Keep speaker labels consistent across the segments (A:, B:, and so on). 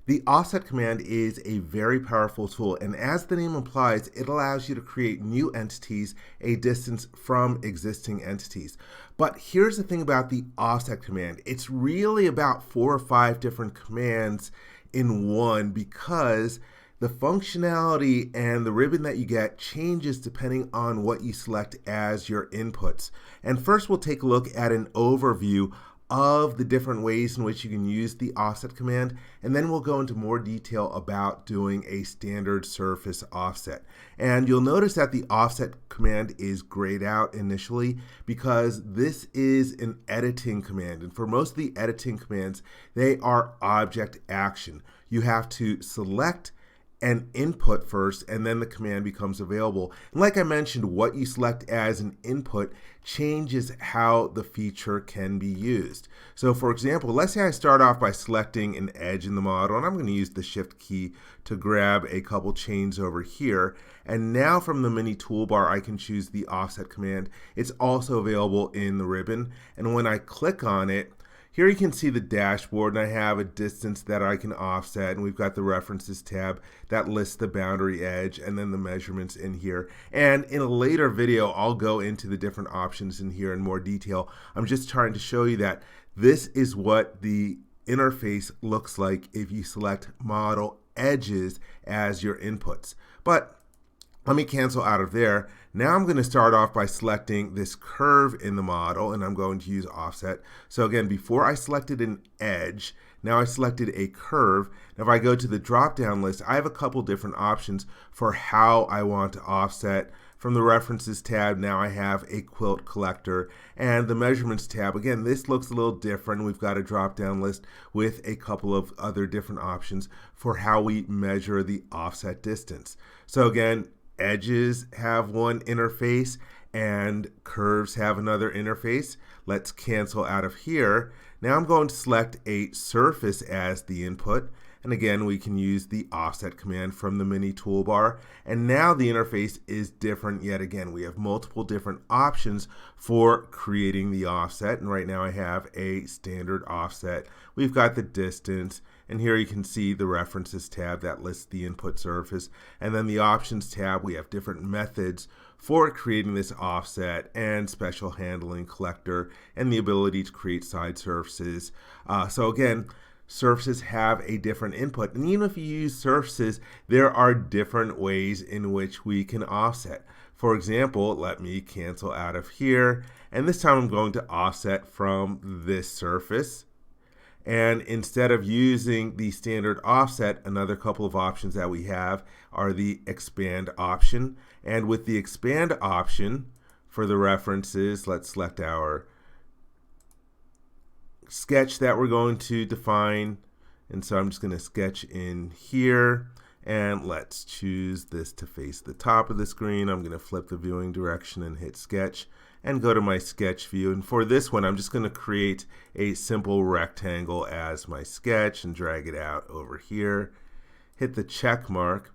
A: The offset command is a very powerful tool, and as the name implies, it allows you to create new entities a distance from existing entities. But here's the thing about the offset command. It's really about 4 or 5 different commands in one, because the functionality and the ribbon that you get changes depending on what you select as your inputs. And first we'll take a look at an overview of the different ways in which you can use the offset command, and then we'll go into more detail about doing a standard surface offset. And you'll notice that the offset command is grayed out initially because this is an editing command, and for most of the editing commands, they are object action. You have to select an input first, and then the command becomes available. And like I mentioned, what you select as an input changes how the feature can be used. So for example, let's say I start off by selecting an edge in the model, and I'm going to use the shift key to grab a couple chains over here. And now from the mini toolbar, I can choose the offset command. It's also available in the ribbon. And when I click on it, here you can see the dashboard, and I have a distance that I can offset, and we've got the references tab that lists the boundary edge and then the measurements in here. And in a later video, I'll go into the different options in here in more detail. I'm just trying to show you that this is what the interface looks like if you select model edges as your inputs. But let me cancel out of there. Now I'm going to start off by selecting this curve in the model, and I'm going to use offset. So again, before I selected an edge, now I selected a curve. Now if I go to the drop-down list, I have a couple different options for how I want to offset. From the references tab, now I have a quilt collector, and the measurements tab. Again, this looks a little different. We've got a drop-down list with a couple of other different options for how we measure the offset distance. So again, edges have one interface and curves have another interface. Let's cancel out of here. Now I'm going to select a surface as the input, and again we can use the offset command from the mini toolbar, and now the interface is different yet again. We have multiple different options for creating the offset, and right now I have a standard offset. We've got the distance, and here you can see the references tab that lists the input surface, and then the options tab, we have different methods for creating this offset and special handling collector and the ability to create side surfaces. So again, surfaces have a different input, and even if you use surfaces, there are different ways in which we can offset. For example, let me cancel out of here, and this time I'm going to offset from this surface. And instead of using the standard offset, another couple of options that we have are the expand option. And with the expand option for the references, let's select our sketch that we're going to define. And so I'm just going to sketch in here, and let's choose this to face the top of the screen. I'm going to flip the viewing direction and hit sketch and go to my sketch view. And for this one, I'm just going to create a simple rectangle as my sketch and drag it out over here. Hit the check mark.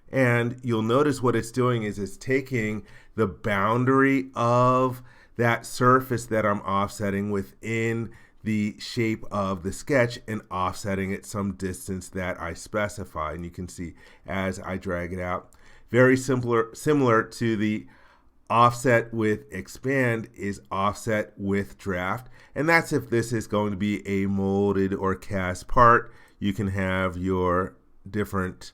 A: And you'll notice what it's doing is it's taking the boundary of that surface that I'm offsetting within the shape of the sketch and offsetting it some distance that I specify. And you can see as I drag it out, very similar to the offset with expand is offset with draft. And that's if this is going to be a molded or cast part. You can have your different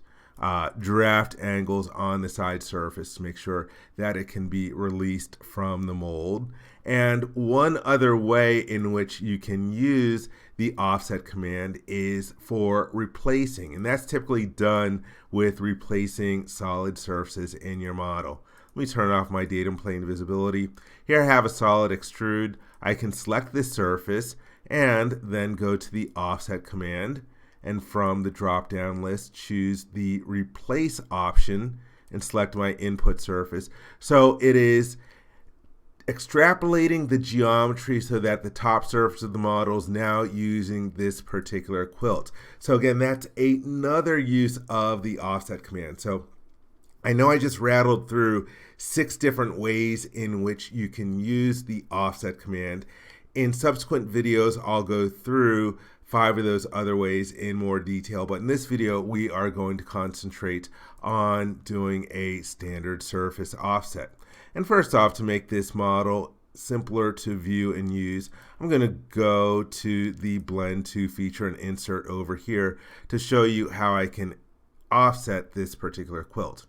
A: draft angles on the side surface to make sure that it can be released from the mold. And one other way in which you can use the offset command is for replacing, and that's typically done with replacing solid surfaces in your model. Let me turn off my datum plane visibility. Here I have a solid extrude. I can select this surface and then go to the offset command, and from the drop-down list choose the replace option and select my input surface. So it is extrapolating the geometry so that the top surface of the model is now using this particular quilt. So again, that's another use of the offset command. So I know I just rattled through 6 different ways in which you can use the offset command. In subsequent videos, I'll go through 5 of those other ways in more detail, but in this video we are going to concentrate on doing a standard surface offset. And first off, to make this model simpler to view and use, I'm going to go to the Blend to feature and insert over here to show you how I can offset this particular quilt.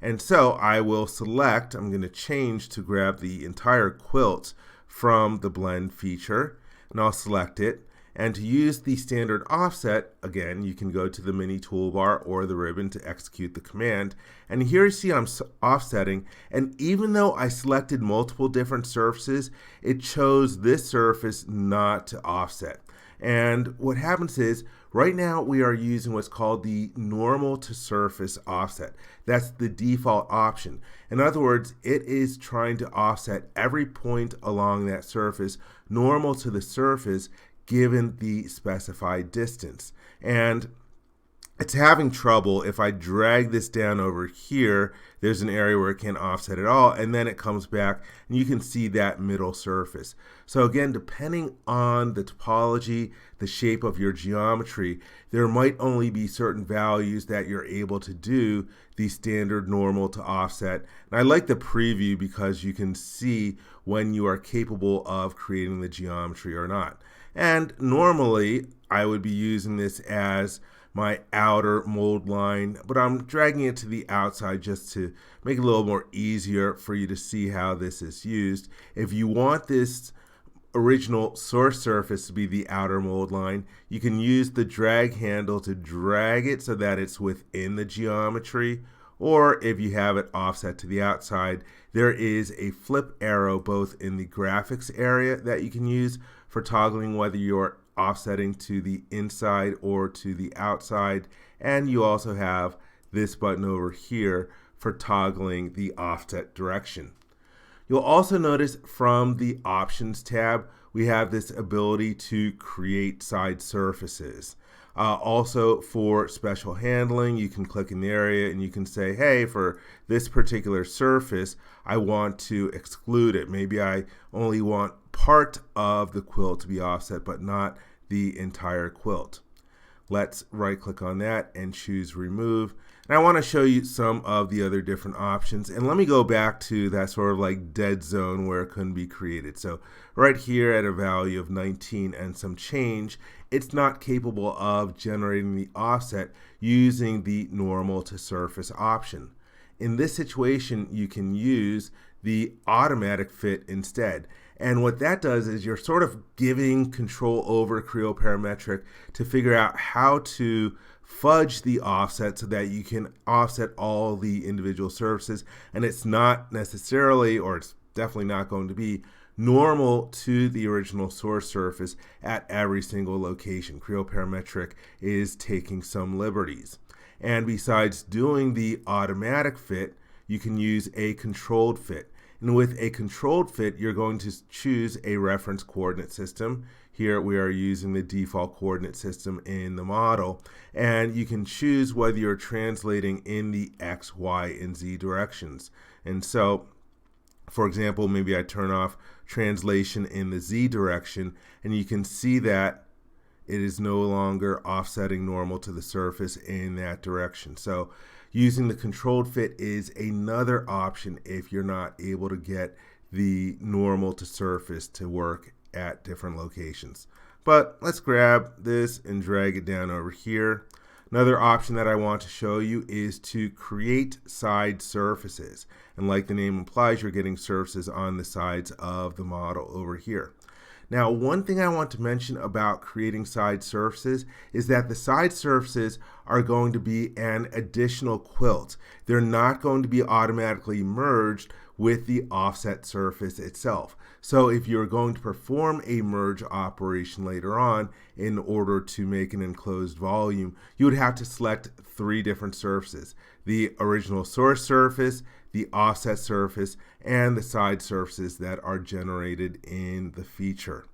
A: And so I will select, I'm going to change to grab the entire quilt from the blend feature, and I'll select it. And to use the standard offset, again, you can go to the mini toolbar or the ribbon to execute the command. And here you see I'm offsetting, and even though I selected multiple different surfaces, it chose this surface not to offset. And what happens is, right now we are using what's called the normal to surface offset. That's the default option. In other words, it is trying to offset every point along that surface normal to the surface given the specified distance. And it's having trouble. If I drag this down over here, there's an area where it can't offset at all, and then it comes back and you can see that middle surface. So again, depending on the topology, the shape of your geometry, there might only be certain values that you're able to do the standard normal to offset. And I like the preview because you can see when you are capable of creating the geometry or not. And normally I would be using this as my outer mold line, but I'm dragging it to the outside just to make it a little more easier for you to see how this is used. If you want this original source surface to be the outer mold line, you can use the drag handle to drag it so that it's within the geometry, or if you have it offset to the outside, there is a flip arrow both in the graphics area that you can use for toggling whether you're offsetting to the inside or to the outside, and you also have this button over here for toggling the offset direction. You'll also notice from the Options tab, we have this ability to create side surfaces. Also for special handling, you can click in the area and you can say, hey, for this particular surface, I want to exclude it. Maybe I only want part of the quilt to be offset, but not the entire quilt. Let's right click on that and choose remove. And I want to show you some of the other different options. And let me go back to that sort of like dead zone where it couldn't be created. So right here at a value of 19 and some change, it's not capable of generating the offset using the normal to surface option. In this situation, you can use the automatic fit instead. And what that does is you're sort of giving control over Creo Parametric to figure out how to fudge the offset so that you can offset all the individual surfaces, and it's not necessarily, or it's definitely not going to be, normal to the original source surface at every single location. Creo Parametric is taking some liberties. And besides doing the automatic fit, you can use a controlled fit. And with a controlled fit, you're going to choose a reference coordinate system. Here we are using the default coordinate system in the model. And you can choose whether you're translating in the X, Y, and Z directions. And so, for example, maybe I turn off translation in the Z direction, and you can see that it is no longer offsetting normal to the surface in that direction. So using the controlled fit is another option if you're not able to get the normal to surface to work at different locations. But let's grab this and drag it down over here. Another option that I want to show you is to create side surfaces. And like the name implies, you're getting surfaces on the sides of the model over here. Now, one thing I want to mention about creating side surfaces is that the side surfaces are going to be an additional quilt. They're not going to be automatically merged with the offset surface itself. So if you're going to perform a merge operation later on in order to make an enclosed volume, you would have to select 3 different surfaces: the original source surface, the offset surface, and the side surfaces that are generated in the feature.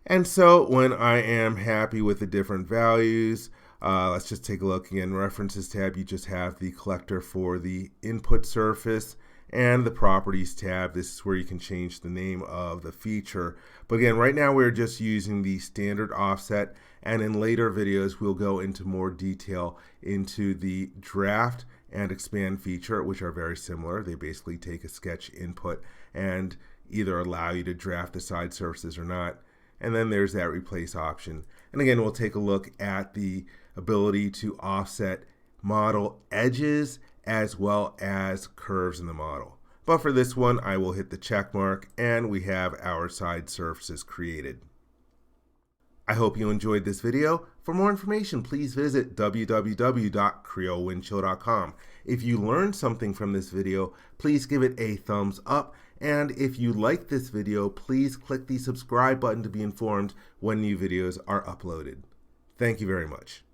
A: And so when I am happy with the different values, let's just take a look again. References tab, you just have the collector for the input surface, and the Properties tab. This is where you can change the name of the feature. But again, right now we're just using the standard offset, and in later videos we'll go into more detail into the draft and expand feature, which are very similar. They basically take a sketch input and either allow you to draft the side surfaces or not. And then there's that replace option. And again, we'll take a look at the ability to offset model edges as well as curves in the model. But for this one, I will hit the check mark and we have our side surfaces created. I hope you enjoyed this video. For more information, please visit www.creowindshield.com. If you learned something from this video, please give it a thumbs up. And if you like this video, please click the subscribe button to be informed when new videos are uploaded. Thank you very much.